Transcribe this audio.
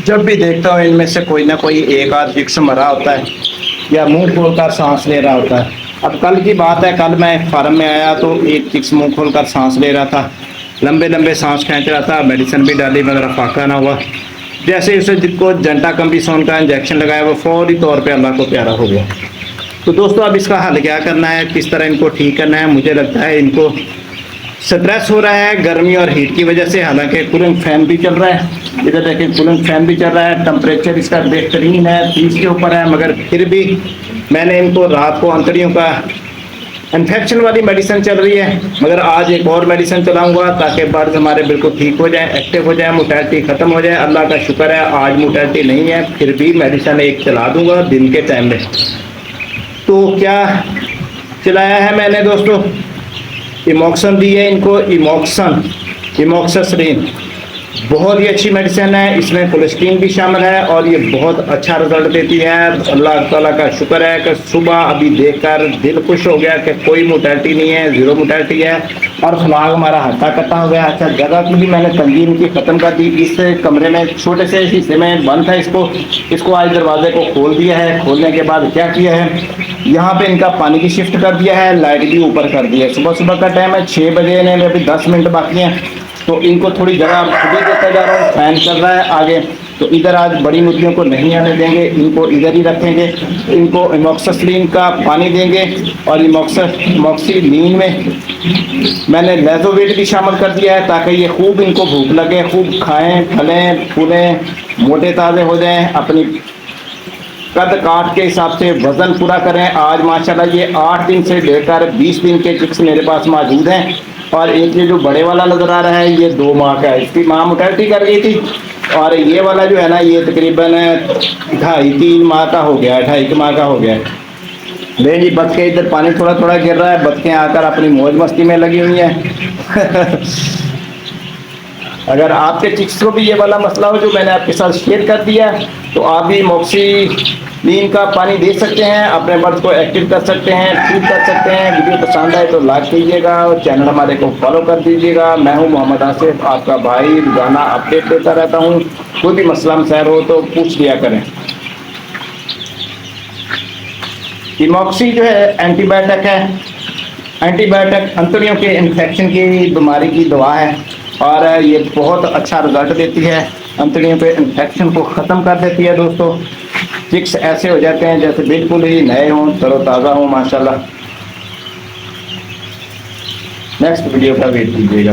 जब भी देखता हूँ इनमें से कोई ना कोई एक आध जिक्स मरा होता है या मुंह खोलकर सांस ले रहा होता है। अब कल की बात है, कल मैं फार्म में आया तो एक चिक्स मुंह खोलकर सांस ले रहा था, लंबे लंबे सांस खींच रहा था, मेडिसिन भी डाली मगर फाका ना हुआ। जैसे ही उसे जिसको जंटा कम्बिसोन का इंजेक्शन लगाया वो फौरी तौर पे अल्लाह को प्यारा हो गया। तो दोस्तों अब इसका हल क्या करना है, किस तरह इनको ठीक करना है? मुझे लगता है इनको स्ट्रेस हो रहा है गर्मी और हीट की वजह से। हालांकि कूलिंग फैन भी चल रहा है, इधर देखिए कूलिंग फैन भी चल रहा है, टेम्परेचर इसका बेहतरीन है, 30 के ऊपर है। मगर फिर भी मैंने इनको रात को अंतड़ियों का इन्फेक्शन वाली मेडिसिन चल रही है, मगर आज एक और मेडिसिन चलाऊंगा ताकि बर्ड्स हमारे बिल्कुल ठीक हो जाए, एक्टिव हो जाए, मोर्टेलिटी ख़त्म हो जाए। अल्लाह का शुक्र है आज मोर्टेलिटी नहीं है, फिर भी मेडिसिन एक चला दूंगा दिन के टाइम में। तो क्या चलाया है मैंने दोस्तों, इमोक्सन दी है इनको, इमोक्सिसिलिन बहुत ही अच्छी मेडिसिन है, इसमें कोलेस्ट्रीन भी शामिल है और ये बहुत अच्छा रिजल्ट देती है। अल्लाह ताला का शुक्र है कि सुबह अभी देखकर दिल खुश हो गया कि कोई मोर्टेलिटी नहीं है, ज़ीरो मोर्टेलिटी है और फ्लाग हमारा हट्टा कट्टा हो गया। अच्छा जगह की भी मैंने तंजीम की ख़त्म कर दी। इस कमरे में छोटे से हिस्से में बंद था, इसको आज दरवाजे को खोल दिया है। खोलने के बाद क्या किया है, यहाँ पे इनका पानी की शिफ्ट कर दिया है, लाइट भी ऊपर कर दी है। सुबह सुबह का टाइम है, 6 बजे ने अभी 10 मिनट बाकी हैं, तो इनको थोड़ी जगह खुद ही देता जा रहा हूँ। फैन चल रहा है आगे, तो इधर आज बड़ी मुर्गियों को नहीं आने देंगे, इनको इधर ही रखेंगे। इनको इमोक्सिसिलिन का पानी देंगे और इमोक्सिलिन में मैंने लेजोवेट भी शामिल कर दिया है ताकि ये खूब इनको भूख लगे, खूब खाएं, फलें फूलें, मोटे ताज़े हो जाएं, अपनी कद काट के हिसाब से वज़न पूरा करें। आज माशाल्लाह ये 8 दिन से लेकर 20 दिन के चिक्स मेरे पास मौजूद हैं और एक ये जो बड़े वाला नज़र आ रहा है ये 2 माह का है, इसकी माँ मोर्टेलिटी कर गई थी और ये वाला जो है ना ये तकरीबन 2.5-3 माह का हो गया, 2.5 माह का हो गया है। देख जी बतखें इधर पानी थोड़ा थोड़ा गिर रहा है, बतखें आकर अपनी मौज मस्ती में लगी हुई हैं। अगर आपके चिक्स को भी ये वाला मसला हो जो मैंने आपके साथ शेयर कर दिया तो आप भी इमोक्सिलिन का पानी दे सकते हैं, अपने बर्ड को एक्टिव कर सकते हैं, ठीक कर सकते हैं। वीडियो पसंद आए तो लाइक कीजिएगा और चैनल हमारे को फॉलो कर दीजिएगा। मैं हूं मोहम्मद आसिफ, आपका भाई, रोजाना अपडेट देता रहता हूं। कोई भी मसला मसैल हो तो पूछ लिया करें। इमोक्सी जो है एंटीबायोटिक है, एंटीबायोटिक अंतड़ियों के इन्फेक्शन की बीमारी की दवा है और ये बहुत अच्छा रिजल्ट देती है, अंतड़ियों के इन्फेक्शन को ख़त्म कर देती है। दोस्तों चिक्स ऐसे हो जाते हैं जैसे बिल्कुल ही नए हों, तरोताज़ा हों माशाल्लाह। नेक्स्ट वीडियो का वेट कीजिएगा।